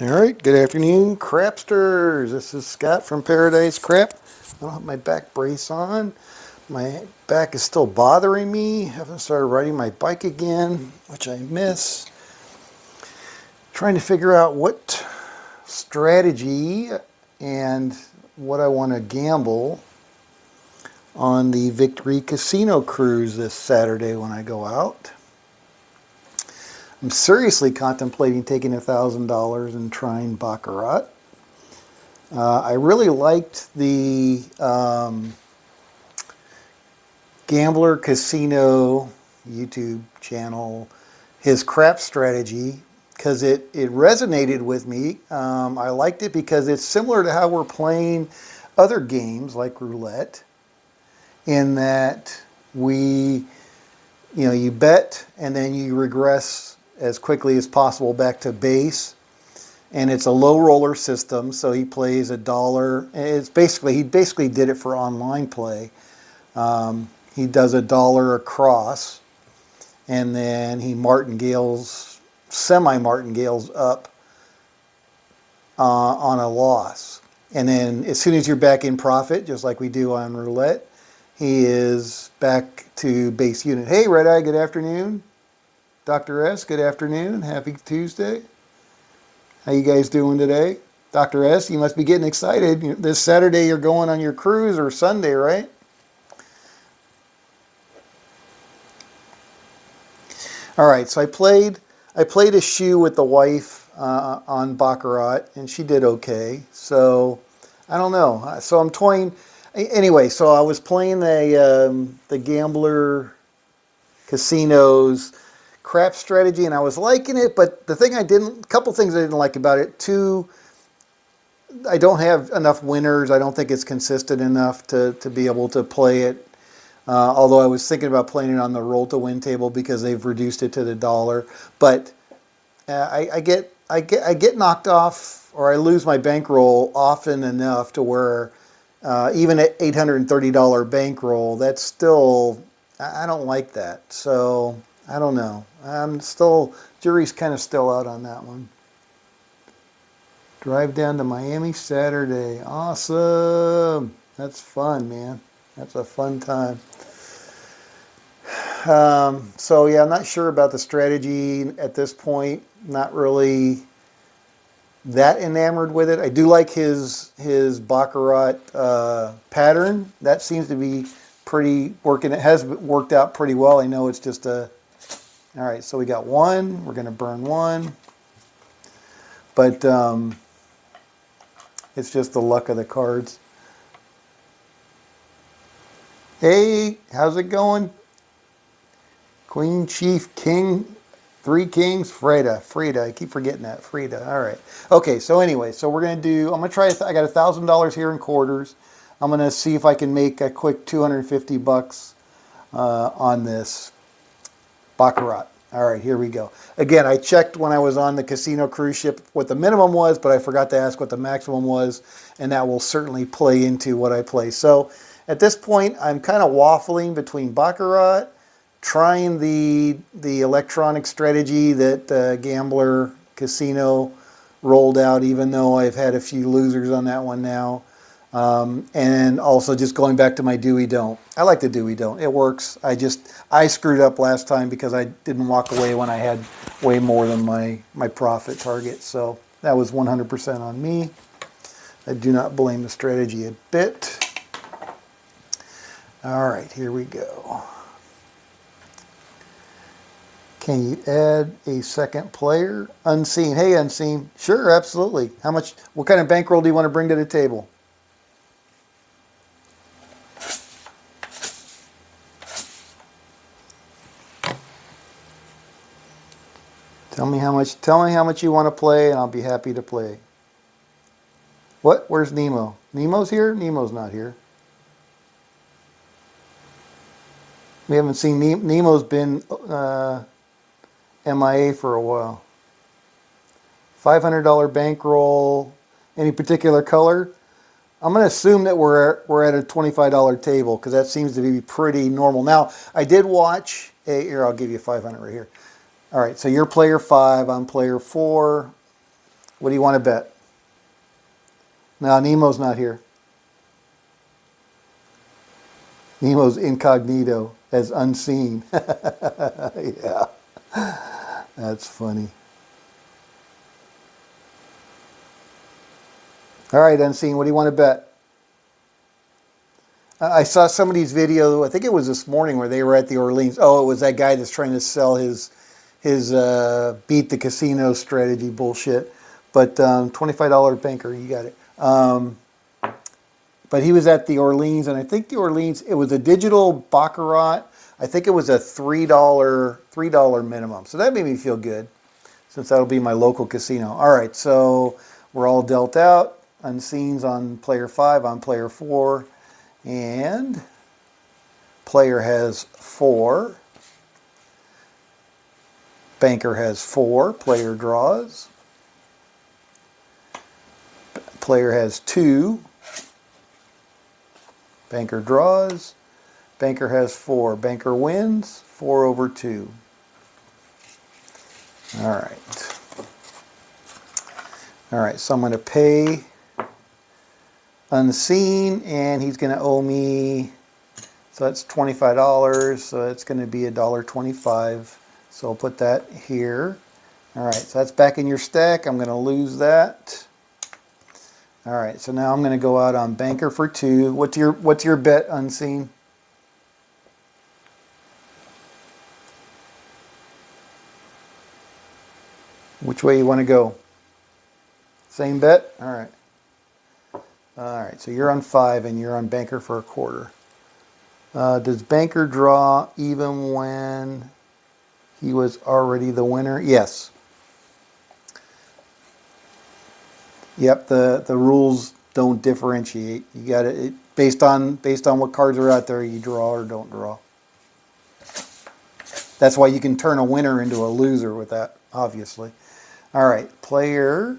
All right, good afternoon, crapsters. This is Scott from Paradise Crap. I don't have my back brace on. My back is still bothering me. Haven't started riding my bike again, which I miss. Trying to figure out what strategy and what I want to gamble on the Victory Casino cruise this Saturday when I go out. I'm seriously contemplating taking $1,000 and trying Baccarat. I really liked the Gambler Casino YouTube channel, his crap strategy, because it resonated with me. I liked it because it's similar to how we're playing other games like roulette, in that you bet and then you regress as quickly as possible back to base. And it's a low roller system, so he plays $1. He basically did it for online play. He does $1 across, and then he semi-martingales up on a loss. And then as soon as you're back in profit, just like we do on roulette, he is back to base unit. Hey, Red Eye, good afternoon. Dr. S, good afternoon. Happy Tuesday. How you guys doing today? Dr. S, you must be getting excited. This Saturday you're going on your cruise, or Sunday, right? All right, so I played a shoe with the wife on Baccarat, and she did okay. So I don't know. So I'm toying. Anyway, so I was playing the Gambler Casinos crap strategy, and I was liking it, but a couple things I didn't like about it. Two, I don't have enough winners. I don't think it's consistent enough to be able to play it. Although I was thinking about playing it on the roll to win table because they've reduced it to the dollar. But I get knocked off, or I lose my bankroll often enough to where even at $830 bankroll, that's still, I don't like that. So I don't know. Jury's kind of still out on that one. Drive down to Miami Saturday. Awesome. That's fun, man. That's a fun time. So yeah, I'm not sure about the strategy at this point. Not really that enamored with it. I do like his Baccarat pattern. That seems to be pretty working. It has worked out pretty well. I know it's just a... All right, so we got one. We're going to burn one. But it's just the luck of the cards. Hey, how's it going? Queen, Chief, King, Three Kings, Frida, I keep forgetting that, Frida, all right. Okay, so anyway, so we're going to do, I'm going to try, I got $1,000 here in quarters. I'm going to see if I can make a quick 250 bucks on this Baccarat. All right, here we go. Again, I checked when I was on the casino cruise ship what the minimum was, but I forgot to ask what the maximum was, and that will certainly play into what I play. So at this point, I'm kind of waffling between Baccarat, trying the electronic strategy that Gambler Casino rolled out, even though I've had a few losers on that one now. And also just going back to my do we don't. I like the do we don't. It works. I screwed up last time because I didn't walk away when I had way more than my profit target. So that was 100% on me. I do not blame the strategy a bit. All right, here we go. Can you add a second player? Unseen. Hey, Unseen. Sure, absolutely. What kind of bankroll do you want to bring to the table? Tell me how much you want to play, and I'll be happy to play. What? Where's Nemo? Nemo's here? Nemo's not here. We haven't seen Nemo's been MIA for a while. $500 bankroll. Any particular color? I'm going to assume that we're at a $25 table because that seems to be pretty normal. Now, I did watch here, I'll give you 500 right here. All right, so you're player 5, I'm player 4. What do you want to bet? No, Nemo's not here. Nemo's incognito as unseen. Yeah, that's funny. All right, unseen, what do you want to bet? I saw somebody's video, I think it was this morning, where they were at the Orleans. Oh, it was that guy that's trying to sell his beat the casino strategy bullshit. But $25 banker, you got it. But he was at the Orleans, and I think the Orleans, it was a digital baccarat. I think it was a $3 minimum. So that made me feel good, since that'll be my local casino. All right, so we're all dealt out. Unseen's on player 5, on player 4, and player has 4. Banker has 4. Player draws. Player has 2. Banker draws. Banker has 4. Banker wins 4 over 2. All right. All right, so I'm going to pay Unseen, and he's going to owe me, so that's $25, so it's going to be $1.25. So I'll put that here. All right, so that's back in your stack. I'm going to lose that. All right, so now I'm going to go out on Banker for 2. What's your bet, Unseen? Which way you want to go? Same bet? All right. All right, so you're on 5 and you're on Banker for a quarter. Does Banker draw even when he was already the winner? Yes. Yep, the rules don't differentiate. You got it based on what cards are out there, you draw or don't draw. That's why you can turn a winner into a loser with that, obviously. All right, player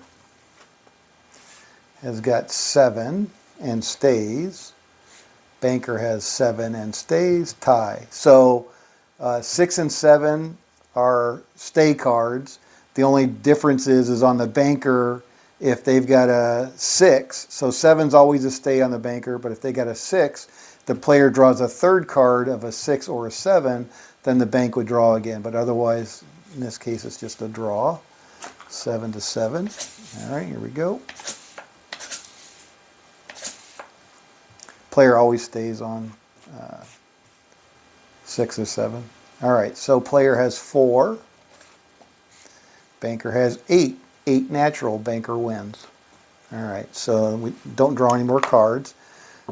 has got 7 and stays. Banker has 7 and stays. Tie. So 6 and 7 are stay cards. The only difference is on the Banker, if they've got a 6. So 7's always a stay on the Banker, but if they got a 6, the player draws a third card of a 6 or a 7, then the bank would draw again. But otherwise, in this case, it's just a draw. 7 to 7. All right, here we go. Player always stays on 6 or 7. All right, so player has 4. Banker has 8. 8 natural. Banker wins. All right, so we don't draw any more cards.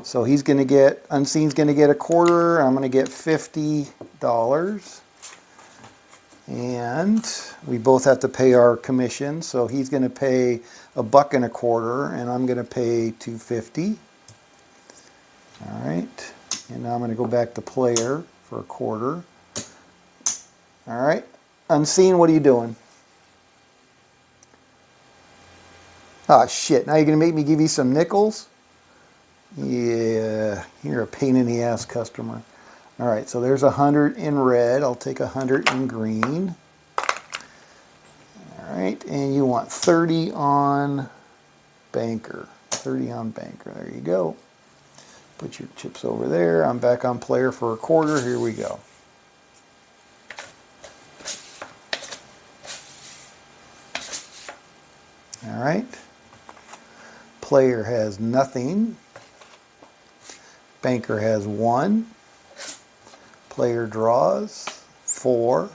So he's going to get, Unseen's going to get a quarter. I'm going to get $50. And we both have to pay our commission. So he's going to pay $1.25, and I'm going to pay $2.50. All right, and now I'm going to go back to player for a quarter. All right, Unseen, what are you doing? Ah, shit, now you're going to make me give you some nickels? Yeah, you're a pain in the ass customer. All right, so there's 100 in red. I'll take 100 in green. All right, and you want 30 on Banker. 30 on Banker, there you go. Put your chips over there. I'm back on player for a quarter. Here we go. All right. Player has nothing. Banker has 1. Player draws 4.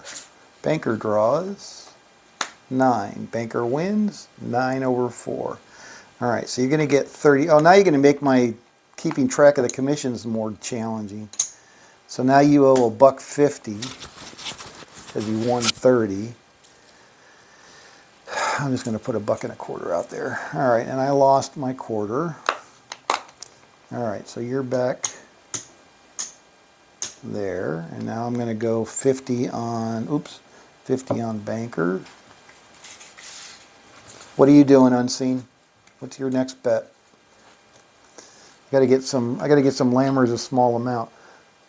Banker draws 9. Banker wins 9 over 4. All right, so you're going to get 30. Oh, now you're going to make my keeping track of the commissions more challenging. So now you owe $1.50 because you won 30. I'm just going to put $1.25 out there. All right, and I lost my quarter. All right, so you're back there, and now I'm going to go 50 on, 50 on Banker. What are you doing, Unseen? What's your next bet? I got to get some Lammers a small amount.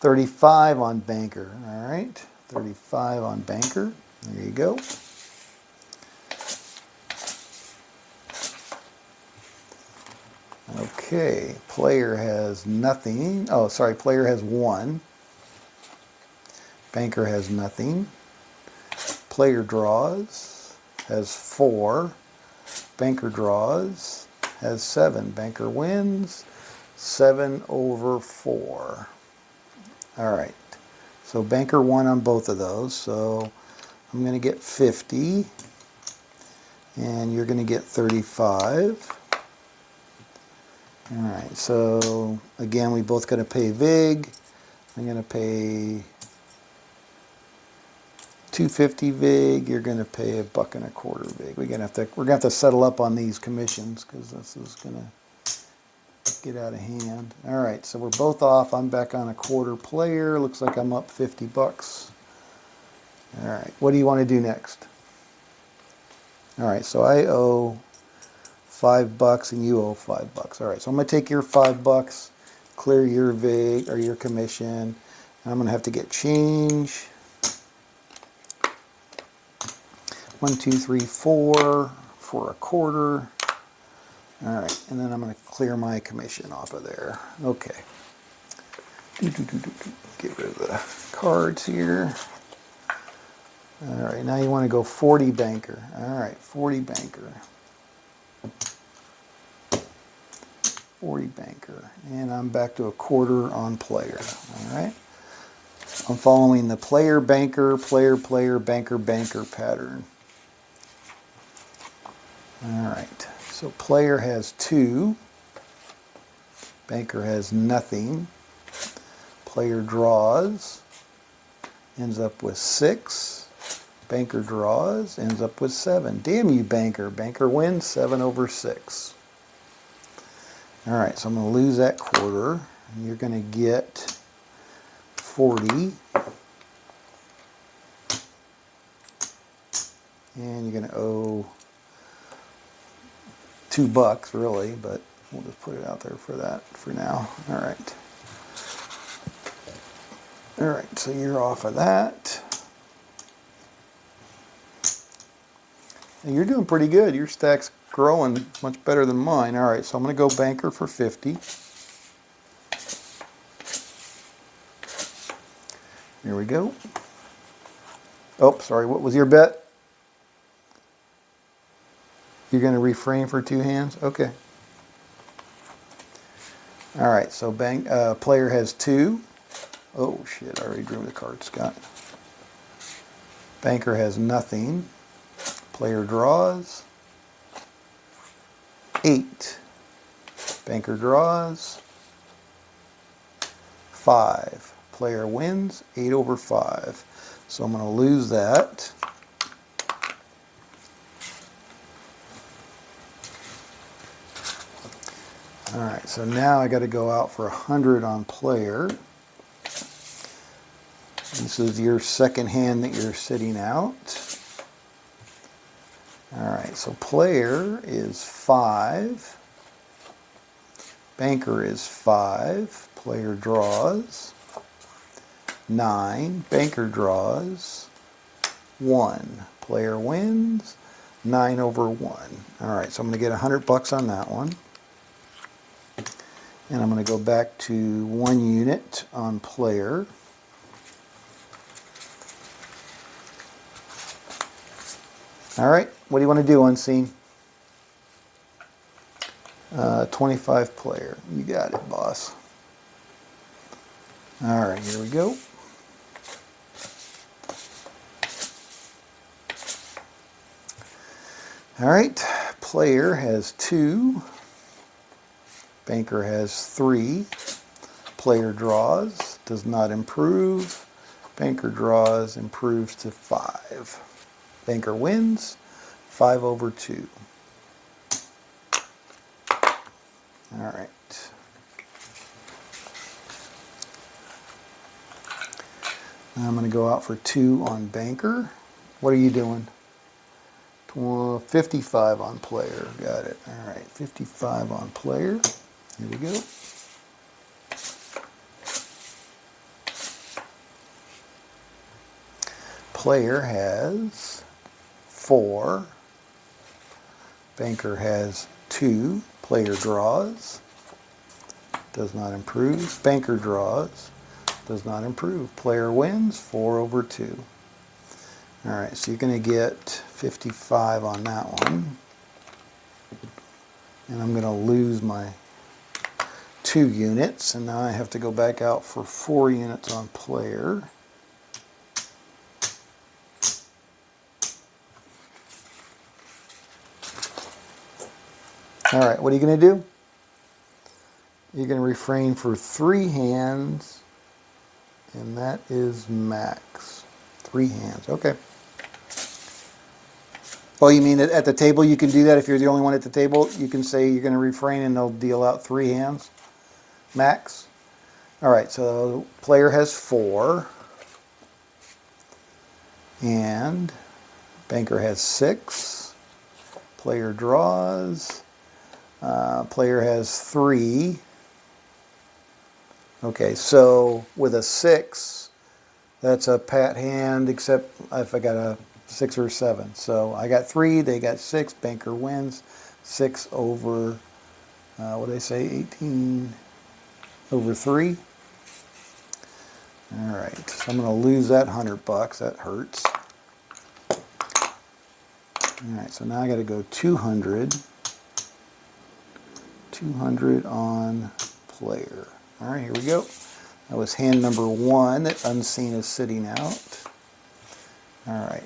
35 on Banker. All right, 35 on Banker. There you go. Okay, player has nothing. Oh, sorry, player has 1. Banker has nothing. Player draws, has 4. Banker draws, has 7. Banker wins, 7 over 4. All right, so banker won on both of those, so I'm going to get 50, and you're going to get 35. All right, so again, we both got to pay VIG. I'm going to pay $2.50 VIG. You're going to pay $1.25 VIG. We're gonna have to settle up on these commissions because this is going to get out of hand. All right, so we're both off. I'm back on a quarter player. Looks like I'm up 50 bucks. All right, what do you want to do next? All right, so I owe $5 and you owe $5. All right, so I'm going to take your $5, clear your VIG or your commission, and I'm going to have to get change. 1, 2, 3, 4 for a quarter. All right, and then I'm going to clear my commission off of there. Okay. Get rid of the cards here. All right, now you want to go 40 banker. All right, 40 banker. 40 banker. And I'm back to a quarter on player. All right. I'm following the player, banker, player, player, banker, banker pattern. All right. So player has 2. Banker has nothing. Player draws. Ends up with 6. Banker draws, ends up with 7. Damn you, banker. Banker wins 7 over 6. All right, so I'm going to lose that quarter. And you're going to get 40. And you're going to owe $2, really, but we'll just put it out there for that for now. All right. All right, so you're off of that. You're doing pretty good. Your stack's growing much better than mine. All right, so I'm going to go banker for 50. Here we go. Oh, sorry, what was your bet? You're going to refrain for 2 hands? Okay. All right, so player has 2. Oh, shit, I already drew the card, Scott. Banker has nothing. Player draws. 8. Banker draws. 5. Player wins 8 over 5. So I'm going to lose that. All right, so now I got to go out for 100 on player. This is your second hand that you're sitting out. All right, so player is 5. Banker is 5. Player draws. 9. Banker draws. 1. Player wins 9 over 1. All right, so I'm going to get $100 on that one. And I'm going to go back to 1 unit on player. All right, what do you want to do, Unseen? 25 player. You got it, boss. All right, here we go. All right, player has 2. Banker has 3. Player draws, does not improve. Banker draws, improves to 5. Banker wins 5 over 2. All right. Now I'm going to go out for 2 on banker. What are you doing? 55 on player. Got it. All right. 55 on player. Here we go. Player has 4. Banker has 2. Player draws. Does not improve. Banker draws. Does not improve. Player wins 4/2. All right, so you're going to get 55 on that one. And I'm going to lose my 2 units, and now I have to go back out for 4 units on player. All right, what are you going to do? You're going to refrain for 3 hands, and that is max. 3 hands, okay. Oh, you mean at the table you can do that if you're the only one at the table? You can say you're going to refrain and they'll deal out 3 hands, max. All right, so player has 4, and banker has 6. Player draws. Player has 3. Okay, so with a 6, that's a pat hand, except if I got a 6 or 7. So I got 3, they got 6, banker wins. 6 over, what did I say, 18 over 3. All right, so I'm going to lose that $100. That hurts. All right, so now I got to go 200. 200 on player. All right, here we go. That was hand number 1 that Unseen is sitting out. All right,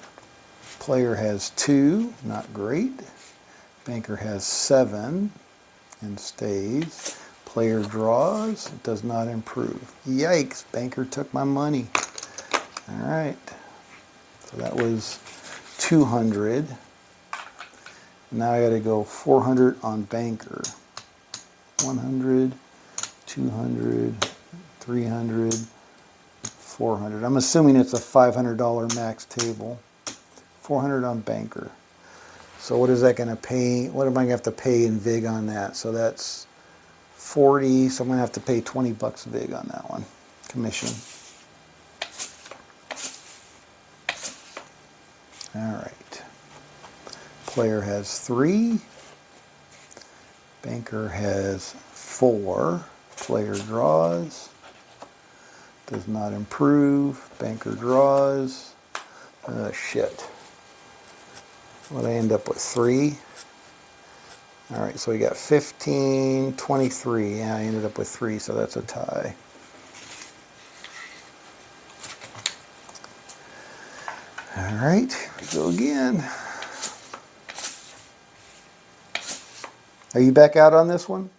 player has 2, not great. Banker has 7 and stays. Player draws, does not improve. Yikes, banker took my money. All right, so that was 200. Now I got to go 400 on banker. 100, 200, 300, 400. I'm assuming it's a $500 max table. 400 on banker. So what is that going to pay? What am I going to have to pay in VIG on that? So that's 40, so I'm going to have to pay 20 bucks VIG on that one. Commission. All right. Player has 3. Banker has 4. Player draws. Does not improve. Banker draws. Shit. What I end up with 3. All right, so we got 15, 23. Yeah, I ended up with 3, so that's a tie. All right, here we go again. Are you back out on this one?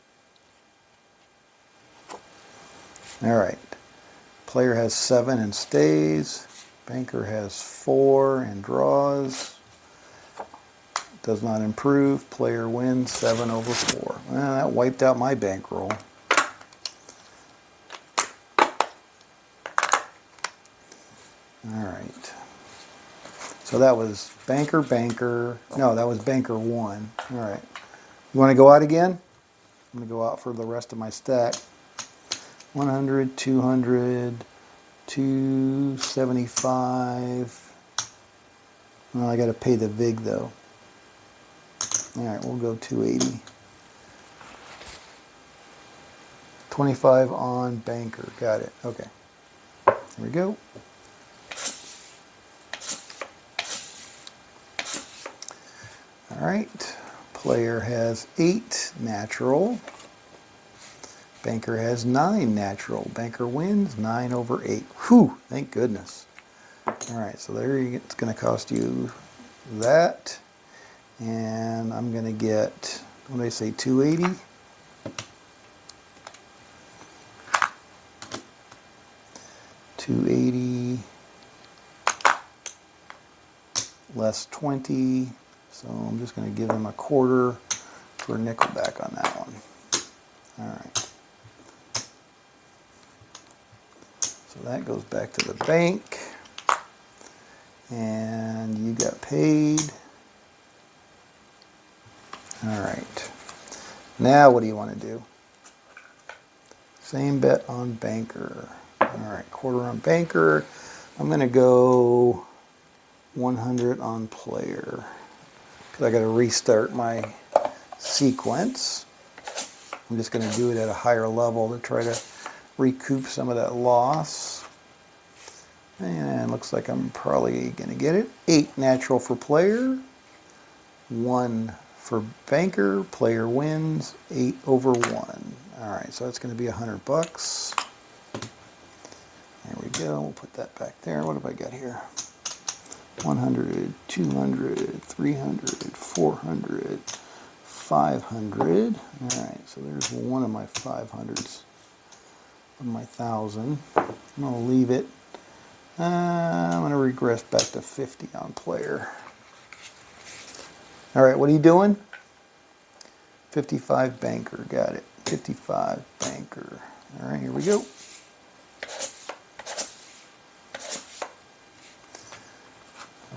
All right. Player has 7 and stays. Banker has 4 and draws. Does not improve. Player wins 7 over 4. Well, that wiped out my bankroll. All right. So that was banker, banker. No, that was banker 1. All right. You want to go out again? I'm going to go out for the rest of my stack. 100, 200, 275. Well, I got to pay the VIG though. All right, we'll go 280. 25 on banker. Got it. Okay. Here we go. All right. Player has 8 natural. Banker has 9 natural. Banker wins 9 over 8. Whew, thank goodness. All right, so there you, it's going to cost you that. And I'm going to get, what did I say, 280? $280 less 20. So I'm just going to give him a quarter for a nickel back on that one. All right. So that goes back to the bank. And you got paid. All right. Now what do you want to do? Same bet on banker. All right, quarter on banker. I'm going to go 100 on player. Because I got to restart my sequence. I'm just going to do it at a higher level to try to recoup some of that loss. And looks like I'm probably going to get it. 8 natural for player, 1 for banker. Player wins 8 over 1. All right, so that's going to be $100. There we go. We'll put that back there. What have I got here? 100, 200, 300, 400, 500. All right, so there's one of my 500s of my 1,000. I'm going to leave it. I'm going to regress back to 50 on player. All right, what are you doing? 55 banker. Got it. 55 banker. All right, here we go.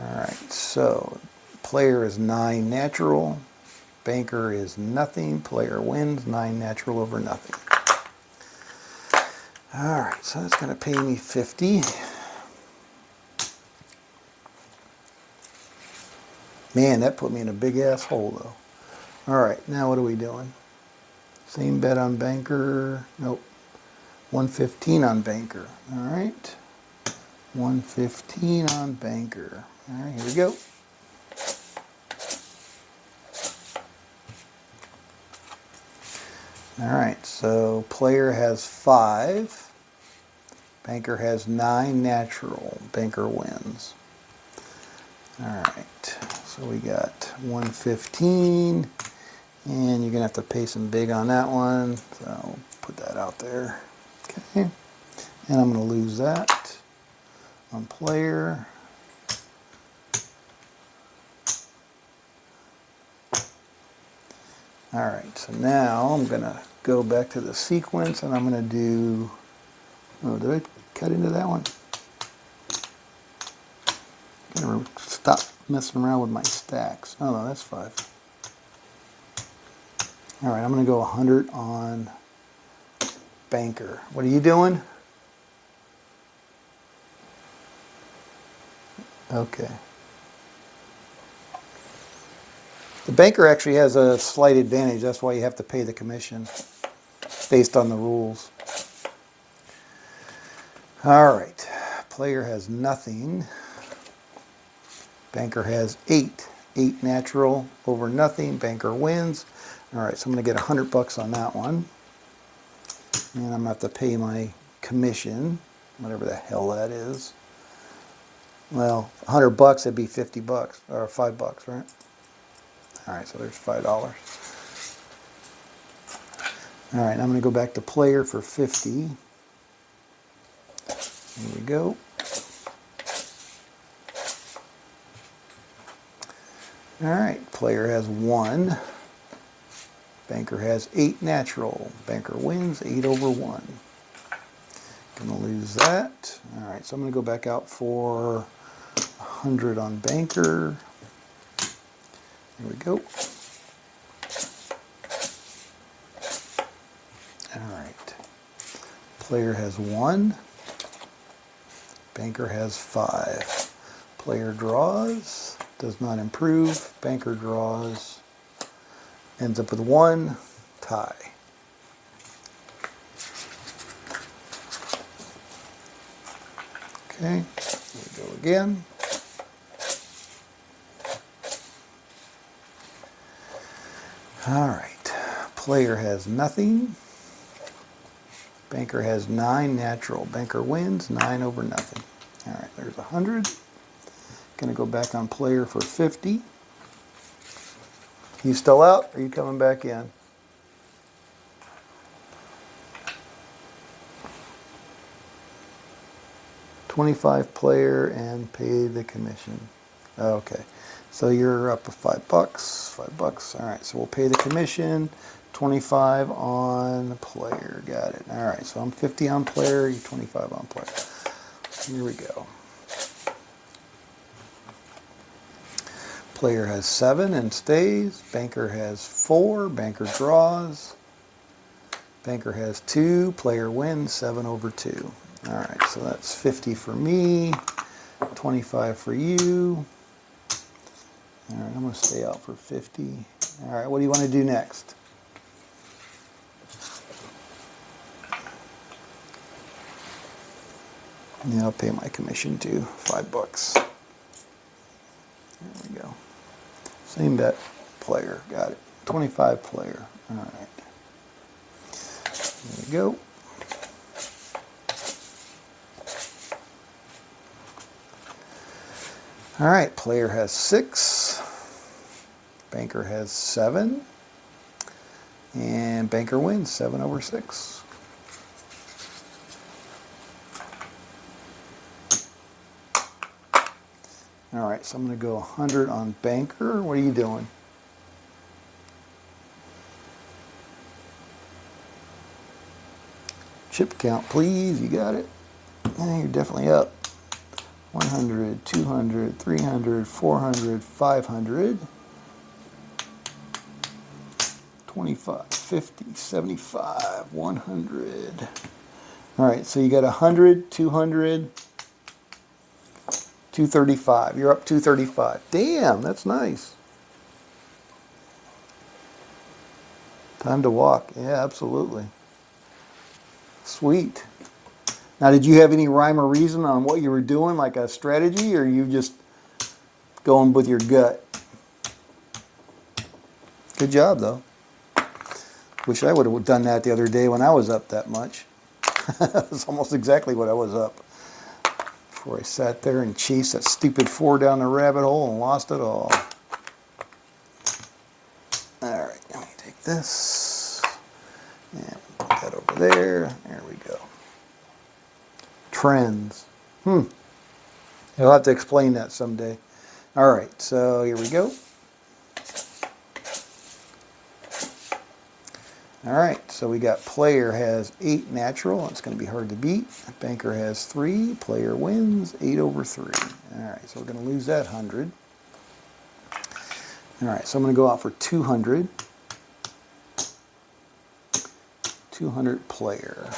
All right, so player is 9 natural. Banker is nothing. Player wins 9 natural over nothing. All right, so that's going to pay me 50. Man, that put me in a big ass hole though. All right, now what are we doing? Same bet on banker. Nope. 115 on banker. All right. 115 on banker. All right, here we go. All right, so player has 5. Banker has 9 natural. Banker wins. All right, so we got 115, and you're gonna have to pay some big on that one. So I'll put that out there. Okay, and I'm gonna lose that on player. All right, so now I'm gonna go back to the sequence, and I'm gonna do. Oh, did I cut into that one? Gotta stop messing around with my stacks. Oh no, that's 5. All right, I'm gonna go 100 on banker. What are you doing? Okay. The banker actually has a slight advantage. That's why you have to pay the commission based on the rules. All right, player has nothing. Banker has 8. 8 natural over nothing. Banker wins. All right, so I'm going to get $100 on that one. And I'm going to have to pay my commission, whatever the hell that is. Well, $100, it'd be $50, or $5, right? All right, so there's $5. All right, I'm going to go back to player for 50. Here we go. All right, player has 1. Banker has 8 natural. Banker wins 8 over 1. Gonna lose that. All right, so I'm gonna go back out for 100 on banker. Here we go. All right. Player has 1. Banker has 5. Player draws. Does not improve. Banker draws. Ends up with 1. Tie. Okay. Here we go again. All right. Player has nothing. Banker has 9 natural. Banker wins 9 over nothing. All right, there's 100. Gonna go back on player for 50. You still out, or are you coming back in? $25 player and pay the commission. Okay, so you're up to $5. $5. All right, so we'll pay the commission. 25 on player. Got it. All right, so I'm 50 on player. You 25 on player. Here we go. Player has 7 and stays. Banker has 4. Banker draws. Banker has 2. Player wins 7 over 2. All right, so that's 50 for me, 25 for you. All right, I'm going to stay out for 50. All right, what do you want to do next? Yeah, I'll pay my commission too. $5. There we go. Same bet. Player. Got it. 25 player. All right. There we go. All right. Player has 6. Banker has 7. And banker wins 7/6. All right, so I'm going to go 100 on banker. What are you doing? Chip count, please. You got it. Yeah, you're definitely up. 100, 200, 300, 400, 500, 25, 50, 75, 100. All right, so you got 100, 200, 235. You're up 235. Damn, that's nice. Time to walk. Yeah, absolutely. Sweet. Now, did you have any rhyme or reason on what you were doing, like a strategy, or you just going with your gut? Good job, though. Wish I would have done that the other day when I was up that much. That's almost exactly what I was up. Before I sat there and chased that stupid 4 down the rabbit hole and lost it all. All right, let me take this and put that over there. There we go. Trends. You'll have to explain that someday. All right, so here we go. All right, so we got player has 8 natural. It's going to be hard to beat. Banker has 3. Player wins 8/3. All right, so we're going to lose that 100. All right, so I'm going to go out for 200. 200 player.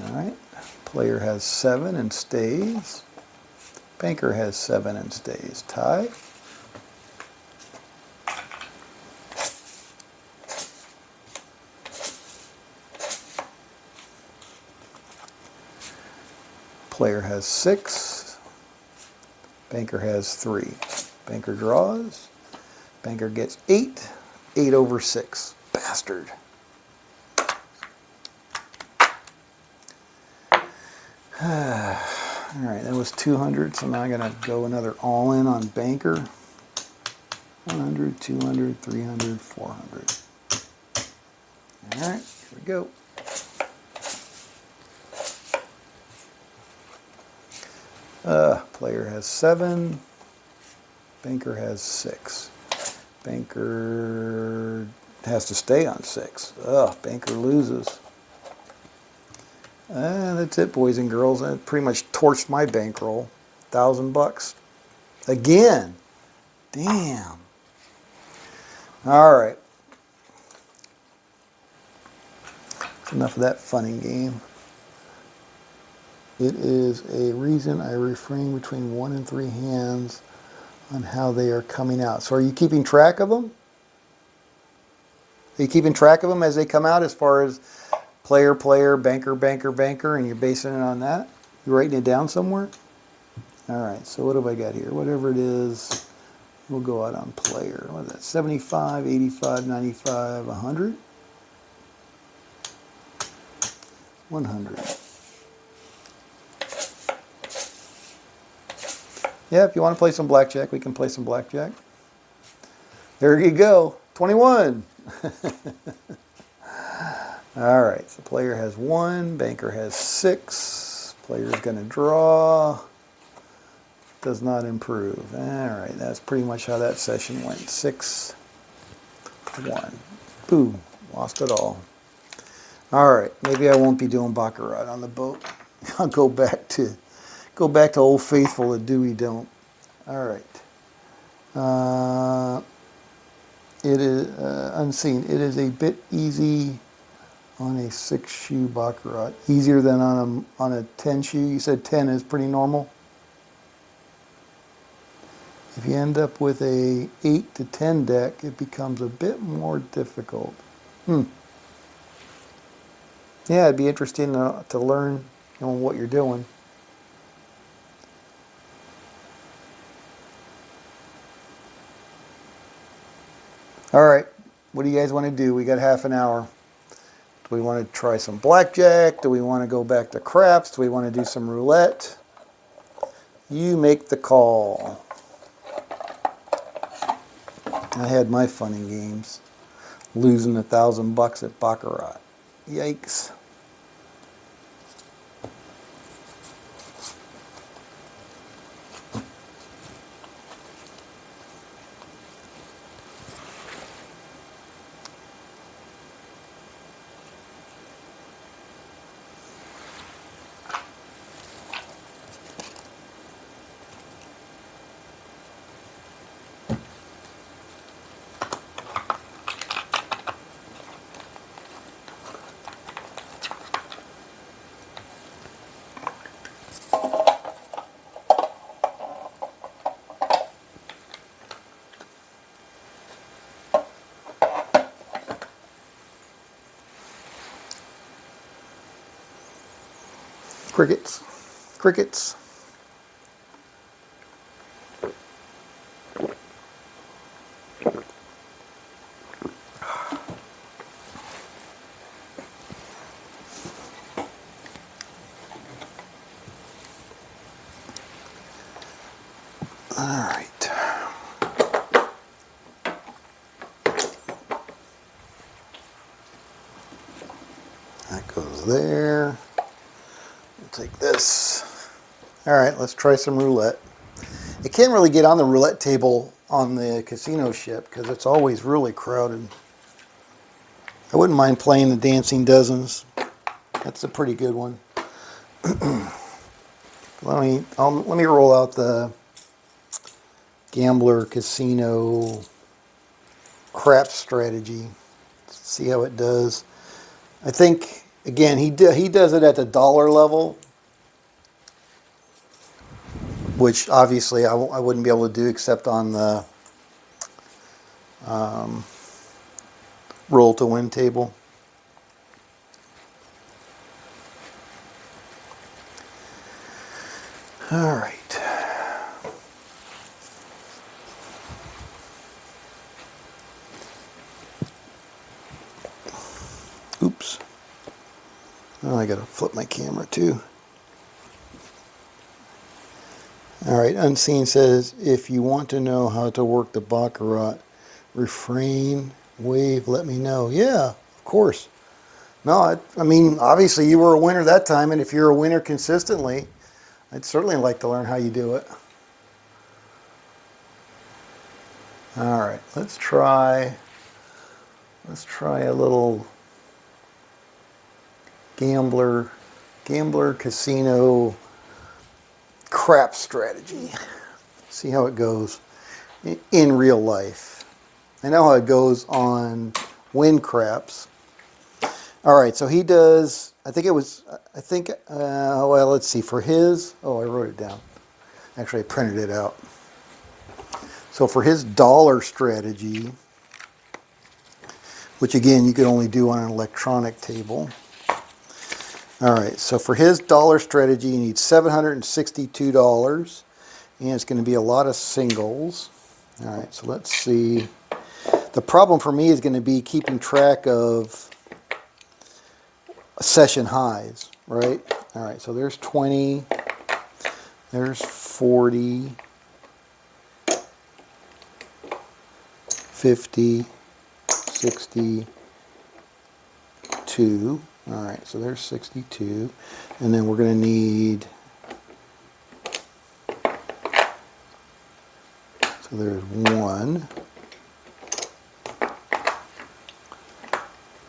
All right, player has 7 and stays. Banker has 7 and stays. Tie. Player has 6. Banker has 3. Banker draws. Banker gets 8. 8/6. Bastard. All right, that was 200, so now I'm going to go another all-in on banker. 100, 200, 300, 400. All right, here we go. Player has 7. Banker has 6. Banker has to stay on 6. Banker loses. That's it, boys and girls. That pretty much torched my bankroll. $1,000 again. Damn. All right. That's enough of that funny game. It is a reason I refrain between 1 and 3 hands on how they are coming out. So are you keeping track of them? Are you keeping track of them as they come out, as far as player, player, banker, banker, banker, and you're basing it on that? You writing it down somewhere? All right, so what have I got here? Whatever it is, we'll go out on player. What is that? 75, 85, 95, 100? 100. Yeah, if you want to play some blackjack, we can play some blackjack. There you go, 21. All right, so player has 1, banker has 6. Player's going to draw. Does not improve. All right, that's pretty much how that session went. 6, 1. Boom, lost it all. All right, maybe I won't be doing baccarat on the boat. I'll go back to Old Faithful and do we don't. All right. It is unseen. It is a bit easy on a 6-shoe baccarat. Easier than on a 10-shoe. You said 10 is pretty normal. If you end up with a 8 to 10 deck, it becomes a bit more difficult. Yeah, it'd be interesting to learn, what you're doing. All right, what do you guys want to do? We got half an hour. Do we want to try some blackjack? Do we want to go back to craps? Do we want to do some roulette? You make the call. I had my fun in games. Losing $1,000 at Baccarat. Yikes. Crickets. Crickets. All right. That goes there. We'll take this. All right, let's try some roulette. You can't really get on the roulette table on the casino ship because it's always really crowded. I wouldn't mind playing the Dancing Dozens. That's a pretty good one. Let me roll out the Gambler Casino crap strategy. See how it does. I think again he does it at the dollar level, which obviously I wouldn't be able to do except on the roll to win table. All right. Oops. Oh, I gotta flip my camera too. All right, Unseen says, if you want to know how to work the Baccarat, refrain, wave, let me know. Yeah, of course. No, I mean, obviously you were a winner that time, and if you're a winner consistently, I'd certainly like to learn how you do it. All right, let's try a little gambler casino crap strategy. See how it goes in real life. I know how it goes on win craps. All right, so he does, well, let's see, for his, I wrote it down. Actually, I printed it out. So for his dollar strategy, which again, you could only do on an electronic table. All right, so for his dollar strategy, you need $762, and it's going to be a lot of singles. All right, so let's see. The problem for me is going to be keeping track of session highs, right? All right, so there's 20, there's 40, 50, 62. All right, so there's 62. And then we're going to need, so there's 1,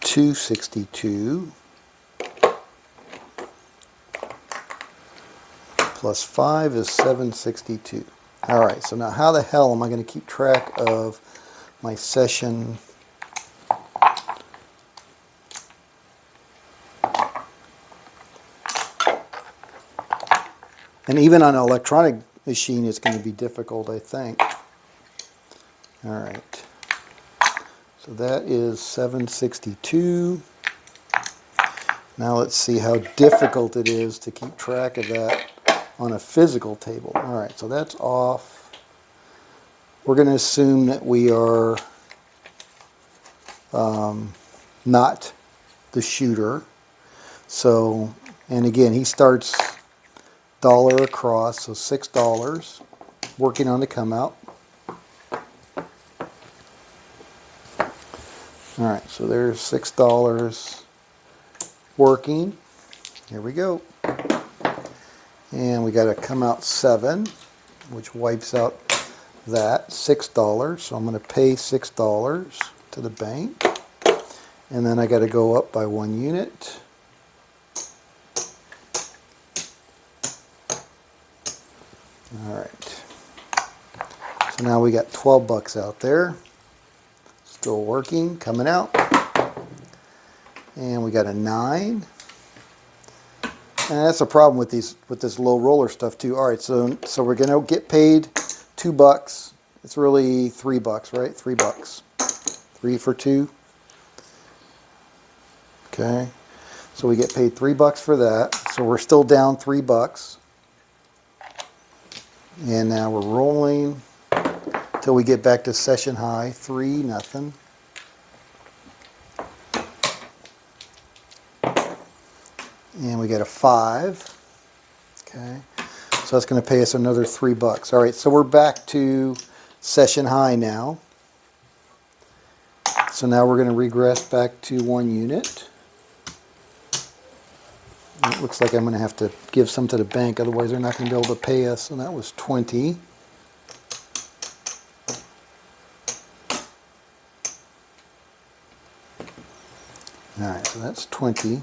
262, plus 5 is 762. All right, so now how the hell am I going to keep track of my session? And even on an electronic machine, it's going to be difficult, I think. All right. So that is 762. Now let's see how difficult it is to keep track of that on a physical table. All right, so that's off. We're going to assume that we are not the shooter. So, and again, he starts dollar across, so $6, working on the come out. All right, so there's $6 working. Here we go. And we got to come out 7, which wipes out that $6. So I'm going to pay $6 to the bank. And then I got to go up by 1 unit. All right. So now we got 12 bucks out there. Still working, coming out. And we got a 9. And that's a problem with this low roller stuff too. All right, so we're gonna get paid $2. It's really $3, right? $3. 3 for 2. Okay. So we get paid $3 for that. So we're still down $3. And now we're rolling till we get back to session high. 3-0. And we got a 5. Okay. So that's going to pay us another $3. All right, so we're back to session high now. So now we're going to regress back to 1 unit. It looks like I'm going to have to give some to the bank, otherwise they're not going to be able to pay us. And that was 20. All right, so that's 20.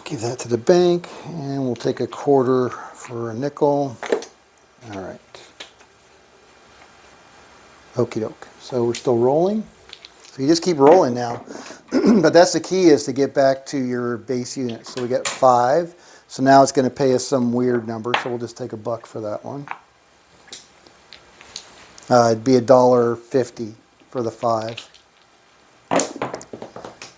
Give that to the bank, and we'll take a quarter for a nickel. All right. Okie doke. So we're still rolling. So you just keep rolling now. But that's the key, is to get back to your base unit. So we got 5. So now it's going to pay us some weird number. So we'll just take $1 for that one. It'd be $1.50 for the 5.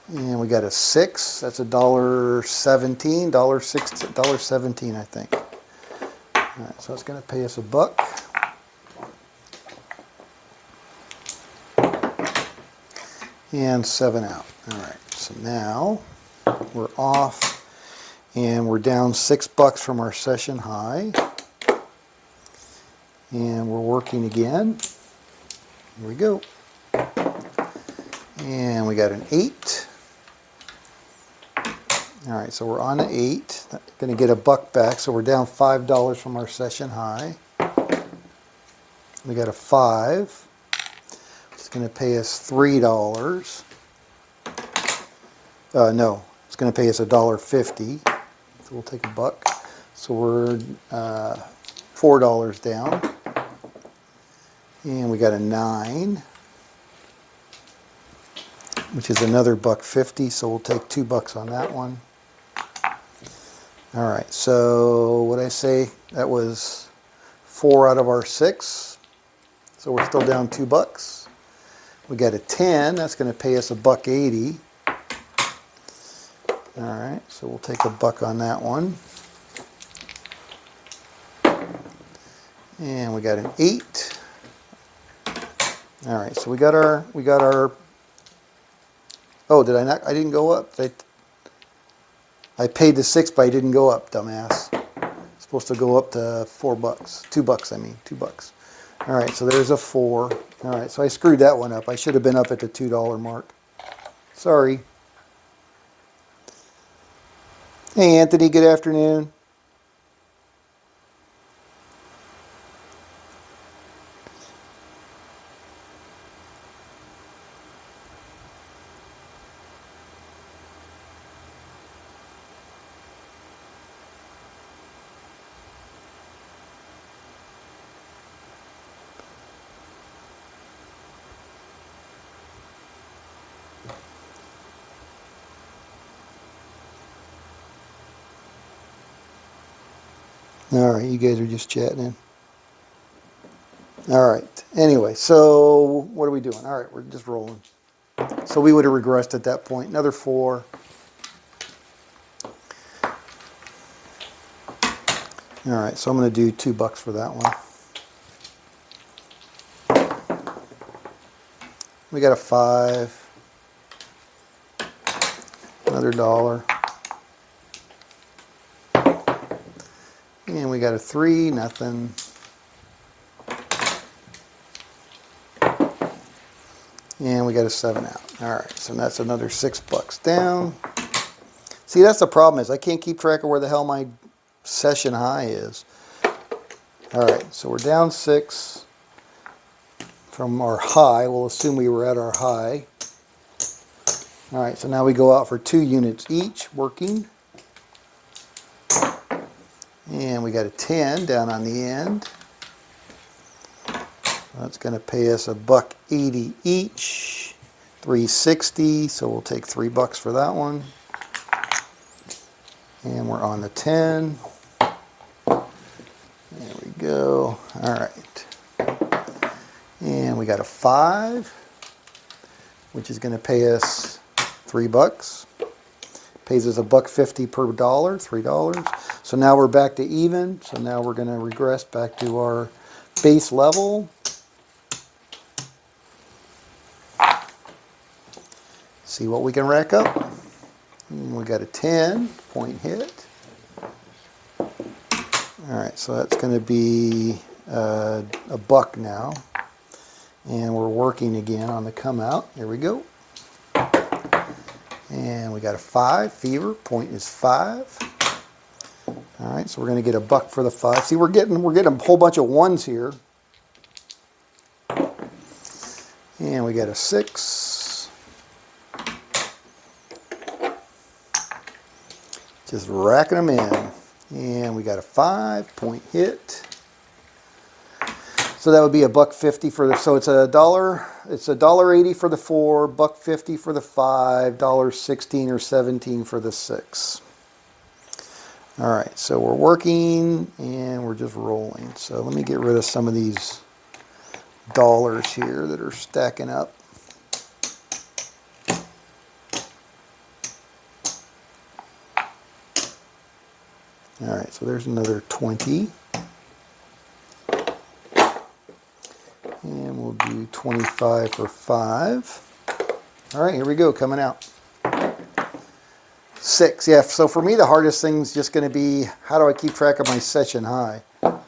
And we got a 6. That's $1.17, $1.17, I think. All right, so it's going to pay us $1. And 7 out. All right, so now we're off, and we're down $6 from our session high. And we're working again. Here we go. And we got an 8. All right, so we're on an 8. Going to get $1 back, so we're down $5 from our session high. We got a 5. It's going to pay us $3. No, it's going to pay us $1.50. So we'll take $1. So we're $4 down. And we got a 9, which is another $1.50. So we'll take $2 on that one. All right, so what I say, that was 4 out of our 6. So we're still down $2. We got a 10, that's going to pay us $1.80. All right, so we'll take $1 on that one. And we got an 8. All right, so we got our, oh, did I not, I didn't go up. I paid the 6, but I didn't go up, dumbass. It's supposed to go up to $4. $2, I mean, $2. All right, so there's a 4. All right, so I screwed that one up. I should have been up at the $2 mark. Sorry. Hey, Anthony, good afternoon. All right, you guys are just chatting. All right. Anyway, so what are we doing? All right, we're just rolling. So So we would have regressed at that point. Another 4. All right, so I'm going to do $2 for that one. We got a 5. Another $1. And we got a 3, nothing. And we got a 7 out. All right, so that's another $6 down. See, that's the problem is I can't keep track of where the hell my session high is. All right, so we're down 6 from our high. We'll assume we were at our high. All right, so now we go out for 2 units each, working. And we got a 10 down on the end. That's going to pay us $1.80 each, $3.60. So we'll take $3 for that one. And we're on the 10. There we go. All right. And we got a 5, which is going to pay us $3. Pays us $1.50 per dollar, $3. So now we're back to even. So now we're going to regress back to our base level. See what we can rack up. And we got a 10-point hit. All right, so that's going to be $1 now. And we're working again on the come out. Here we go. And we got a 5, fever, point is 5. All right, so we're going to get $1 for the 5. See, we're getting a whole bunch of 1s here. And we got a 6. Just racking them in. And we got a 5-point hit. So that would be $1.50 for the, so it's $1.80 for the 4, $1.50 for the 5, $1.16 or 17 for the 6. All right, so we're working and we're just rolling. So let me get rid of some of these dollars here that are stacking up. All right, so there's another 20. And we'll do 25 for 5. All right, here we go, coming out. 6, yeah, so for me the hardest thing is just going to be how do I keep track of my session high. All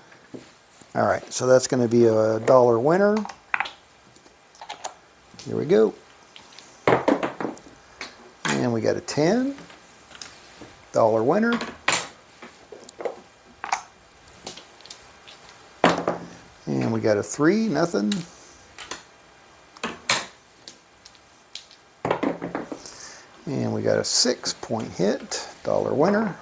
right, so that's going to be a $1 winner. Here we go. And we got a 10, $1 winner. And we got a 3, nothing. And we got a 6-point hit, $1 winner.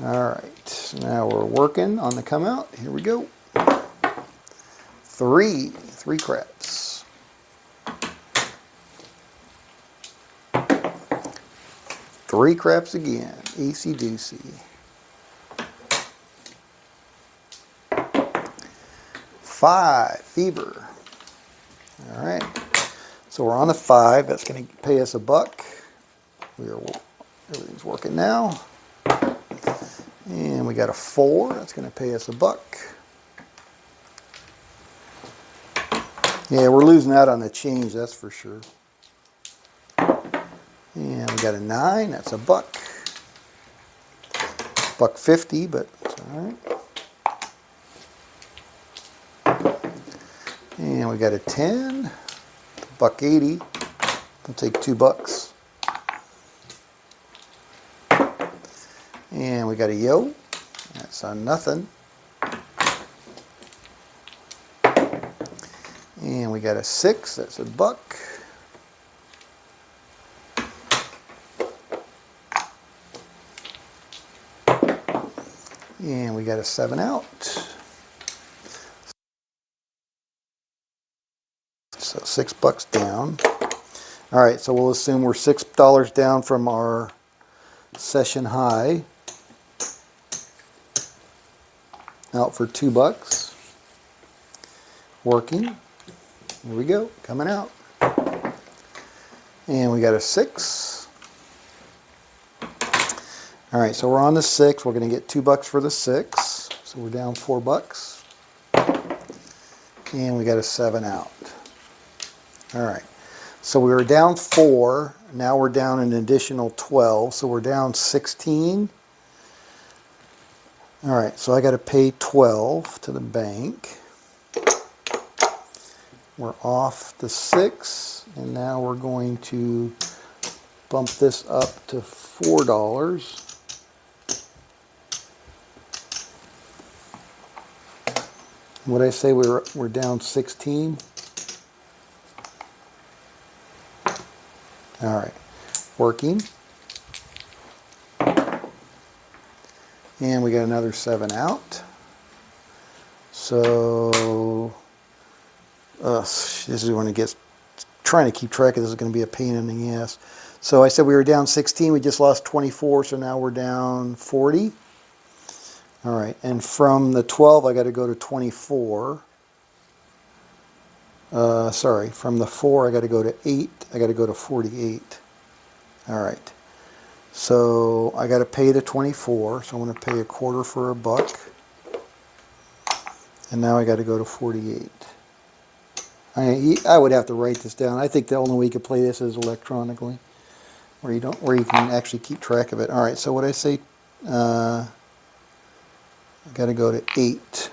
All right, so now we're working on the come out. Here we go. 3 craps. 3 craps again, easy doocy. 5, fever. All right, so we're on the 5. That's going to pay us $1. Everything's working now. And we got a 4. That's going to pay us $1. Yeah, we're losing out on the change, that's for sure. And we got a 9. That's $1. $1.50, but it's all right. And we got a 10, $1.80. We'll take $2. And we got a yo. That's on nothing. And we got a 6. That's $1. And we got a 7 out. So $6 down. All right, so we'll assume we're $6 down from our session high. Out for $2. Working. Here we go, coming out. And we got a 6. All right, so we're on the 6. We're going to get $2 for the 6. So we're down $4. And we got a 7 out. All right, so we were down 4. Now we're down an additional 12. So we're down 16. All right, so I got to pay 12 to the bank. We're off the 6, and now we're going to bump this up to $4. What did I say, we're down 16? All right, working. And we got another 7 out. So this is when it gets, trying to keep track of this is going to be a pain in the ass. So I said we were down 16, we just lost 24, so now we're down 40. All right, and from the 12, I got to go to 24. Sorry, from the 4, I got to go to 8. I got to go to 48. All right, so I got to pay the 24, so I'm going to pay a quarter for $1. And now I got to go to 48. I would have to write this down. I think the only way you could play this is electronically, where you can actually keep track of it. All right, so what I say, I got to go to 8.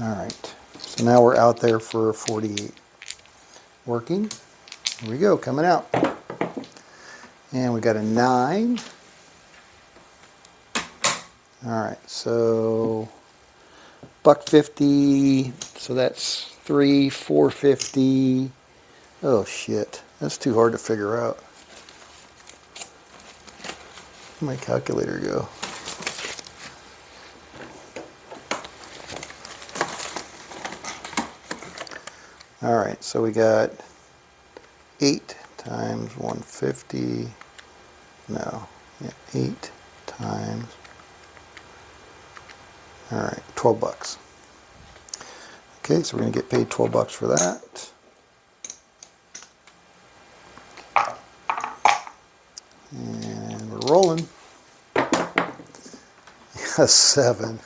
All right, so now we're out there for 48. Working. Here we go, coming out. And we got a 9. All right, so $1.50, so that's 3, 4.50. Oh shit, that's too hard to figure out. Where'd my calculator go? All right, so we got 8 times 150. No, yeah, 8 times. All right, $12. Okay, so we're going to get paid $12 for that. And we're rolling. A 7.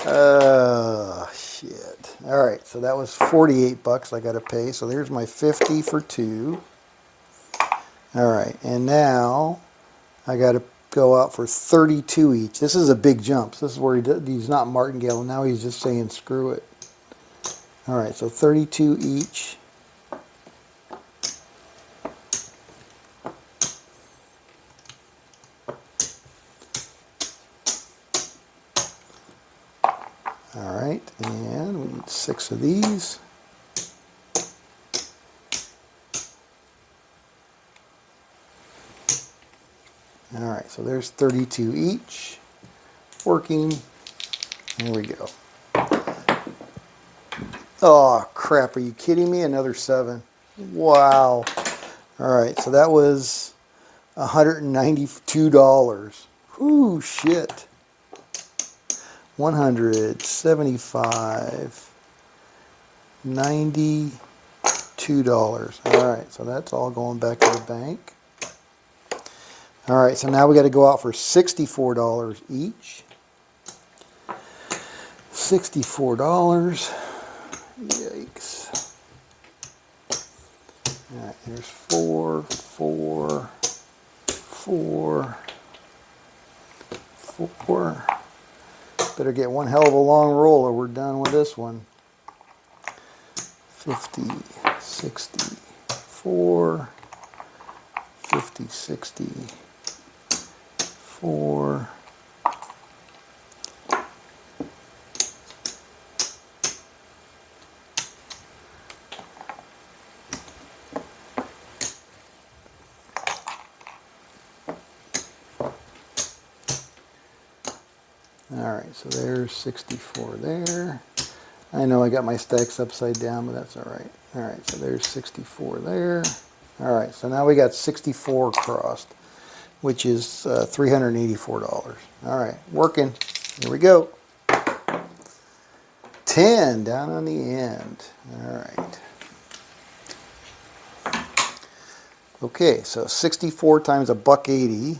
Oh, shit. All right, so that was $48 I got to pay. So there's my 50 for 2. All right, and now I got to go out for 32 each. This is a big jump. This is where he's not martingale. Now he's just saying screw it. All right, so 32 each. All right, and we need 6 of these. All right, so there's 32 each. Working. Here we go. Oh, crap. Are you kidding me? Another 7. Wow. All right, so that was $192. Whoo, shit. 175. $92. All right, so that's all going back to the bank. All right, so now we got to go out for $64 each. $64. Yikes. All right, here's 4, 4, 4, 4. Better get one hell of a long roll or we're done with this one. 50, 60, 4, 50, 60. 4. All right, so there's 64 there. I know I got my stacks upside down, but that's all right. All right, so there's 64 there. All right, so now we got 64 crossed. which is $384. All right, working. Here we go. 10 down on the end. All right. Okay, so 64 times $1.80.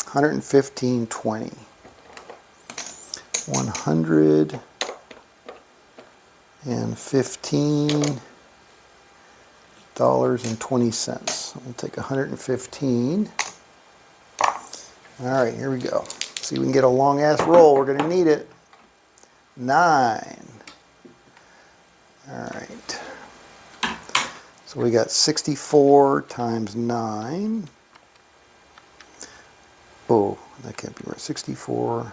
$115.20. $115.20. We'll take 115. All right, here we go. See if we can get a long ass roll. We're going to need it. 9. All right. So we got 64 times 9. Oh, that can't be right. 64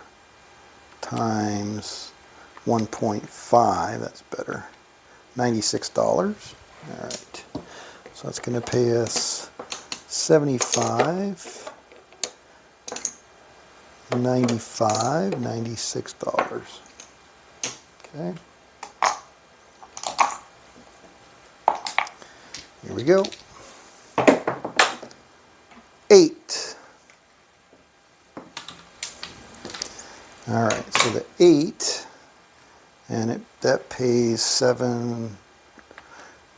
times 1.5. That's better. $96. All right. So that's going to pay us 75, 95, $96. Okay. Here we go. 8. All right, so the 8, and that pays 7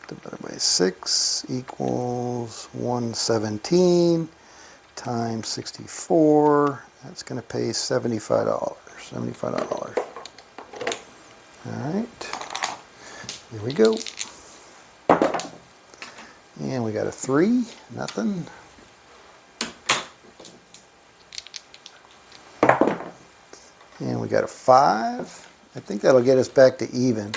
divided by 6 equals 117 times 64. That's going to pay $75. $75. All right, here we go. And we got a 3, nothing. And we got a 5. I think that'll get us back to even.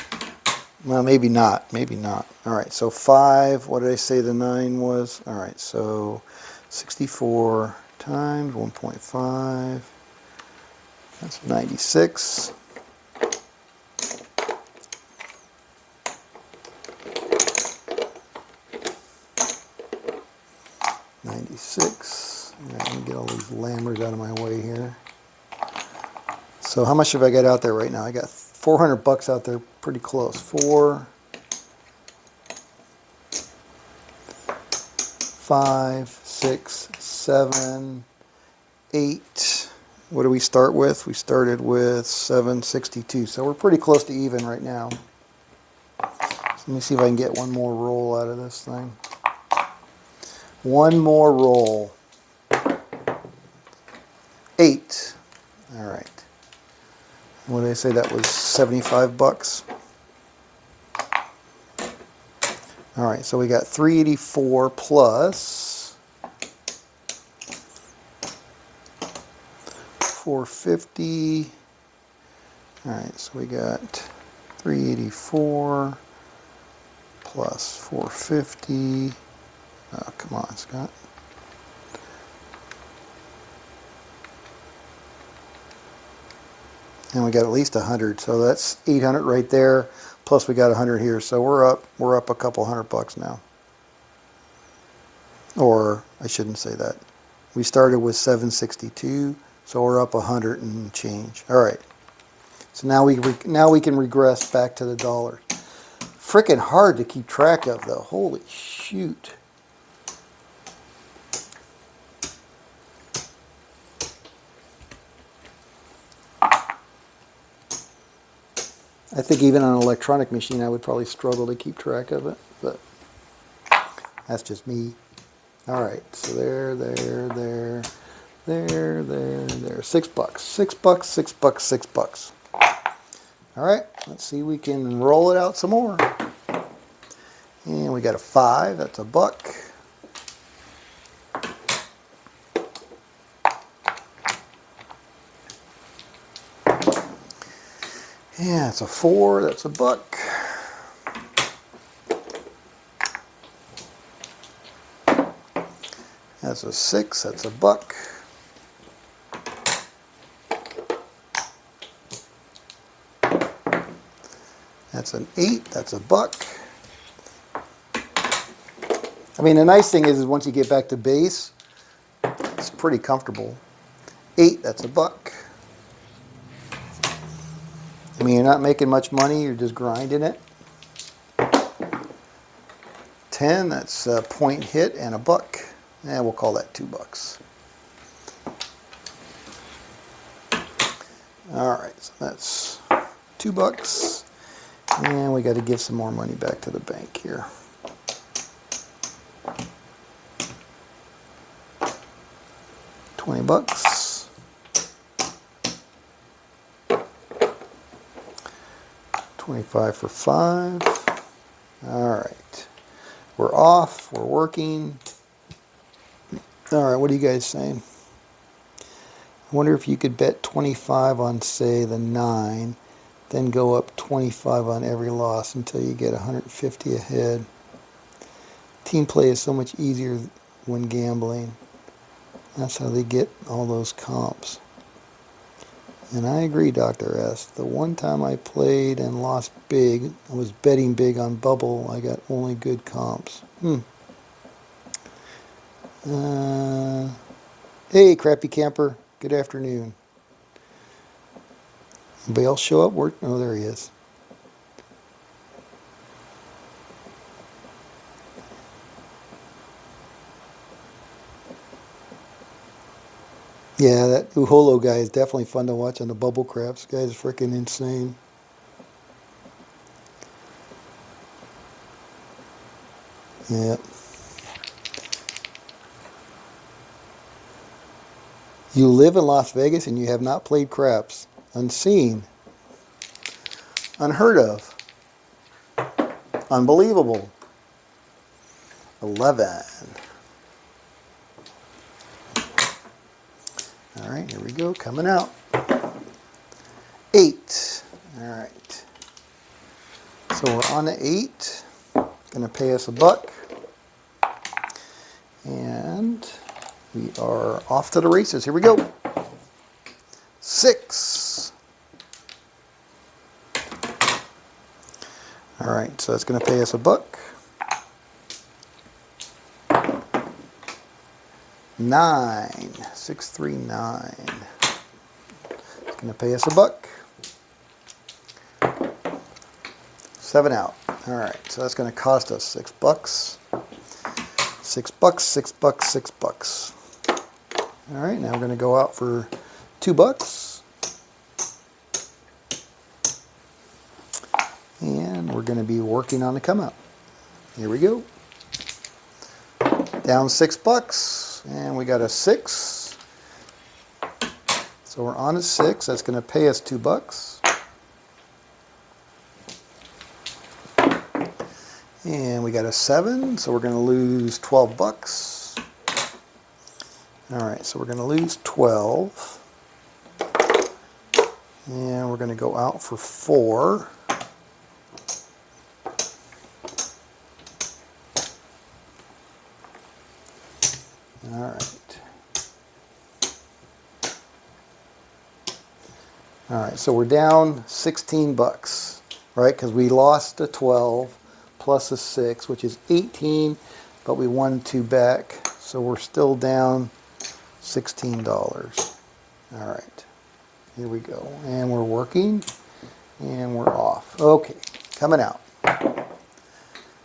Well, maybe not. Maybe not. All right, so 5. What did I say the 9 was? All right, so 64 times 1.5. That's 96. Let me get all these lammers out of my way here. So how much have I got out there right now? I got $400 out there, pretty close. 4, 5, 6, 7, 8. What do we start with? We started with 762. So we're pretty close to even right now. So let me see if I can get one more roll out of this thing. One more roll. 8. All right. What did I say? That was $75. All right, so we got 384 plus 450. All right, so we got 384 plus 450. Oh, come on, Scott. And we got at least 100, so that's 800 right there. Plus we got 100 here, so we're up a couple $100 now. Or I shouldn't say that. We started with 762, so we're up 100 and change. All right. So now we can regress back to the dollars. Frickin' hard to keep track of though. Holy shoot. I think even on an electronic machine, I would probably struggle to keep track of it, but that's just me. All right, so there. $6. $6. All right, let's see if we can roll it out some more. And we got a 5, that's $1. Yeah, it's a 4, that's $1. That's a 6, that's $1. That's an 8, that's $1. I mean, the nice thing is once you get back to base, it's pretty comfortable. 8, that's $1. I mean, you're not making much money, you're just grinding it. 10, that's a point hit and a buck. And we'll call that $2. Alright, so that's $2. And we got to give some more money back to the bank here. $20. 25 for 5. Alright. We're off. We're working. Alright, what are you guys saying? I wonder if you could bet 25 on, say, the 9, then go up 25 on every loss until you get 150 ahead. Team play is so much easier when gambling. That's how they get all those comps. And I agree, Dr. S. The one time I played and lost big, I was betting big on bubble, I got only good comps. Hey, Crappy Camper. Good afternoon. Anybody else show up? Oh, there he is. Yeah, that Uholo guy is definitely fun to watch on the bubble craps. This guy's freaking insane. Yep. You live in Las Vegas and you have not played craps. Unseen. Unheard of. Unbelievable. 11. Alright, here we go. Coming out. 8. Alright. So we're on to 8. Going to pay us $1. And we are off to the races. Here we go. 6. Alright, so that's going to pay us $1. 9. 639. It's going to pay us $1. 7 out. Alright, so that's going to cost us $6. $6, $6, $6. Alright, now we're going to go out for $2. And we're going to be working on the come out. Here we go. Down $6. And we got a 6. So we're on a 6. That's going to pay us $2. And we got a 7, so we're going to lose $12. Alright, so we're going to lose 12. And we're going to go out for 4. Alright. Alright, so we're down $16, right? Because we lost a 12. Plus a 6, which is 18, but we won 2 back, so we're still down $16. All right, here we go, and we're working, and we're off. Okay, coming out.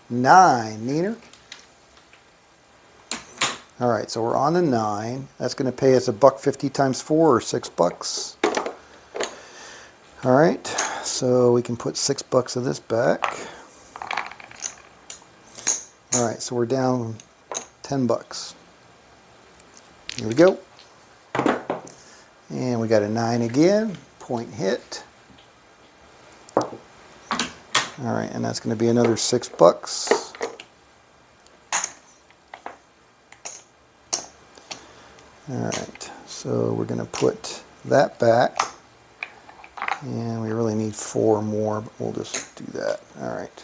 9, Neener. All right, so we're on the 9. That's going to pay us $1.50 times 4, or $6. All right, so we can put $6 of this back. Alright, so we're down $10. Here we go. And we got a 9 again. Point hit. Alright, and that's going to be another $6. Alright, so we're going to put that back. And we really need 4 more, but we'll just do that. Alright.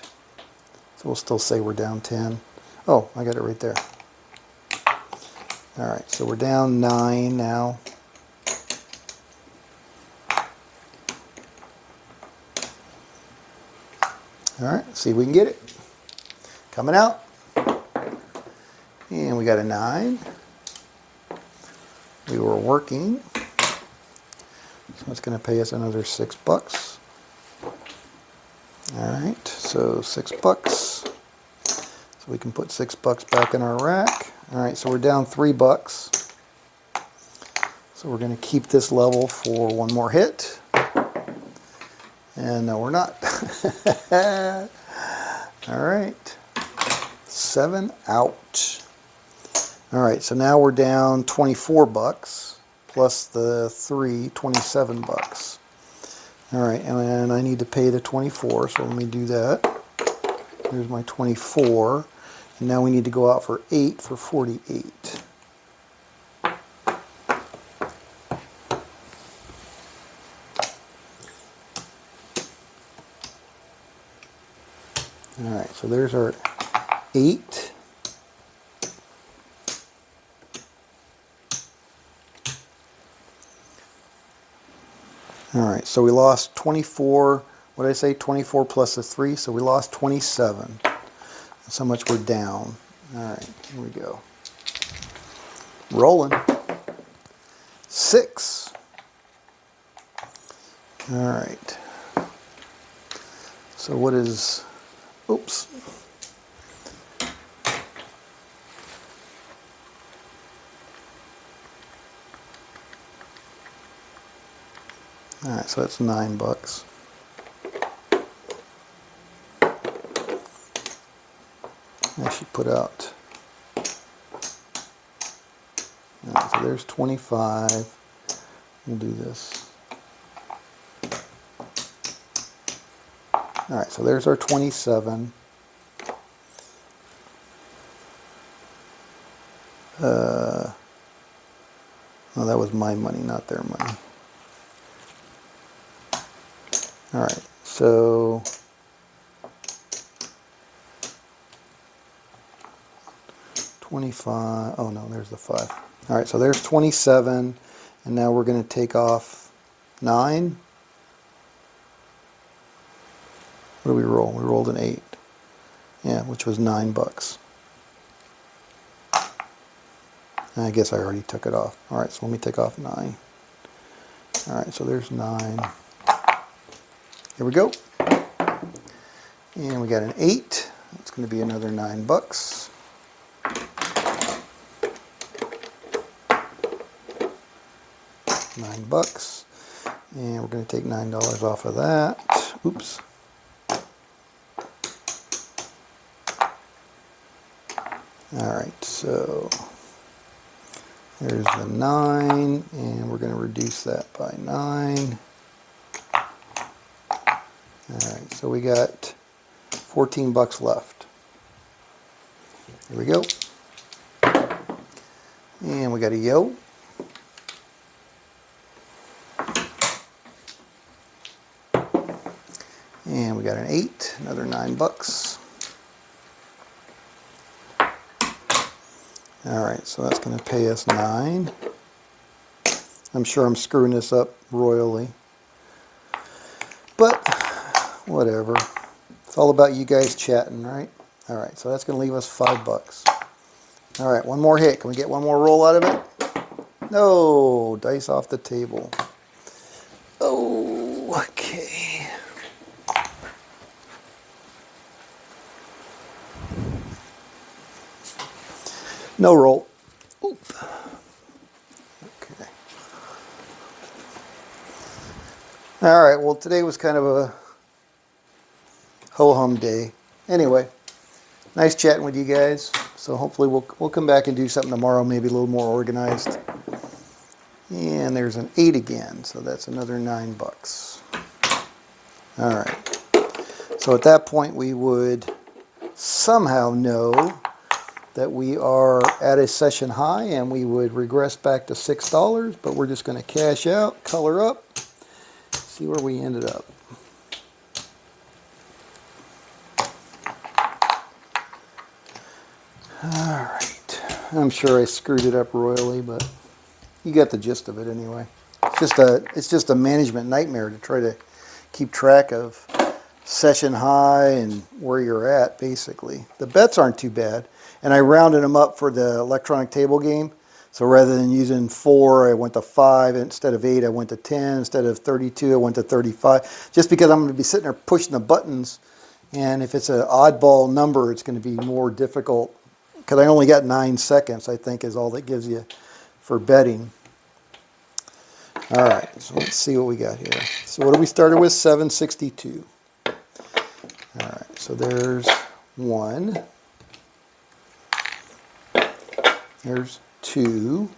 So we'll still say we're down 10. Oh, I got it right there. Alright, so we're down 9 now. Alright, see if we can get it. Coming out. And we got a 9. We were working. So it's going to pay us another $6. Alright, so $6. So we can put $6 back in our rack. Alright, so we're down $3. So we're going to keep this level for one more hit. And no, we're not. Alright, 7 out. Alright, so now we're down $24 plus the 3, $27. Alright, and I need to pay the 24, so let me do that. Here's my 24. And now we need to go out for 8 for 48. Alright, so there's our 8. Alright, so we lost 24, what did I say, 24 plus a 3, so we lost 27. That's how much we're down. Alright, here we go. Rolling. 6. Alright. So what is, oops. Alright, so that's $9. I should put out. Alright, so there's 25. We'll do this. Alright, so there's our 27. Well, that was my money, not their money. Alright, so 25, oh no, there's the 5. Alright, so there's 27, and now we're going to take off 9. What did we roll? We rolled an 8. Yeah, which was $9. I guess I already took it off. Alright, so let me take off 9. Alright, so there's 9. Here we go. And we got an 8. That's going to be another $9. $9. And we're going to take $9 off of that. Oops. Alright, so there's the 9, and we're going to reduce that by 9. Alright, so we got $14 left. Here we go. And we got a yo. And we got an 8, another $9. Alright, so that's going to pay us 9. I'm sure I'm screwing this up royally. But, whatever. It's all about you guys chatting, right? Alright, so that's going to leave us $5. Alright, one more hit. Can we get one more roll out of it? No! Dice off the table. Oh, okay. No roll. Oop. Okay. Alright, well today was kind of a ho-hum day. Anyway, nice chatting with you guys. So hopefully we'll come back and do something tomorrow, maybe a little more organized. And there's an 8 again, so that's another $9. Alright. So at that point we would somehow know that we are at a session high, and we would regress back to $6, but we're just going to cash out, color up, see where we ended up. Alright, I'm sure I screwed it up royally, but you got the gist of it anyway. It's just a management nightmare to try to keep track of session high and where you're at, basically. The bets aren't too bad. And I rounded them up for the electronic table game. So rather than using 4, I went to 5. Instead of 8, I went to 10. Instead of 32, I went to 35. Just because I'm going to be sitting there pushing the buttons, and if it's an oddball number, it's going to be more difficult. Because I only got 9 seconds, I think, is all that gives you for betting. All right, so let's see what we got here. So what do we started with? 762. All right, so there's 1. There's 2.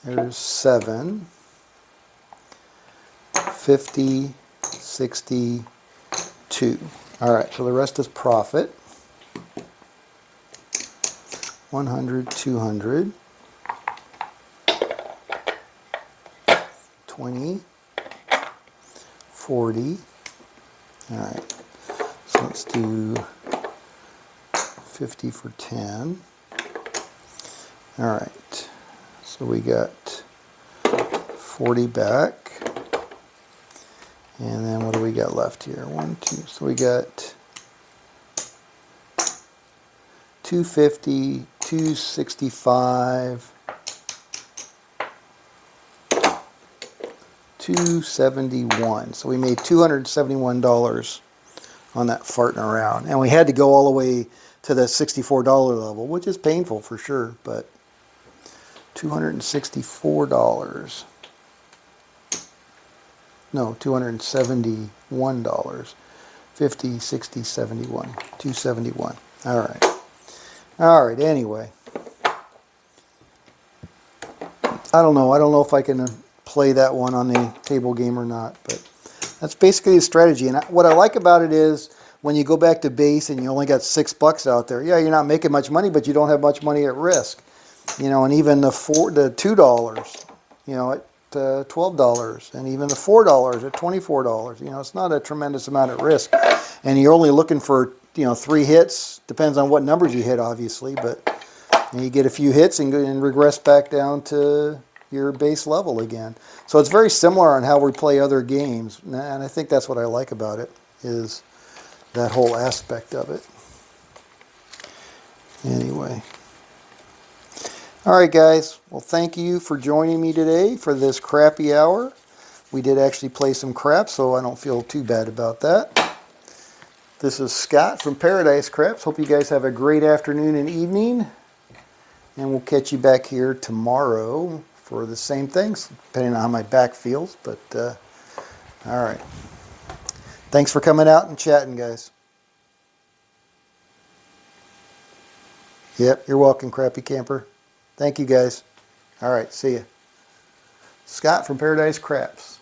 There's 7. 50, 60, 2. All right, so the rest is profit. 100, 200, 20, 40. All right, so let's do 50 for 10. All right, so we got 40 back. And then what do we got left here? 1, 2. So we got 250, 265, 271. So we made $271 on that farting around. And we had to go all the way to the $64 level, which is painful for sure, but $264. No, $271. 50, 60, 71. 271. All right. All right, anyway. I don't know. I don't know if I can play that one on the table game or not, but that's basically the strategy. And what I like about it is when you go back to base and you only got $6 out there, yeah, you're not making much money, but you don't have much money at risk. You know, and even the $2, you know, at $12, and even the $4 at $24. You know, it's not a tremendous amount at risk, and you're only looking for 3 hits. Depends on what numbers you hit, obviously, but you get a few hits and regress back down to your base level again. So it's very similar on how we play other games, and I think that's what I like about it, is that whole aspect of it. Anyway. All right, guys. Well, thank you for joining me today for this crappy hour. We did actually play some crap, so I don't feel too bad about that. This is Scott from Paradise Craps. Hope you guys have a great afternoon and evening. And we'll catch you back here tomorrow for the same things, depending on how my back feels. But, all right. Thanks for coming out and chatting, guys. Yep, you're welcome, Crappy Camper. Thank you, guys. All right, see ya. Scott from Paradise Craps.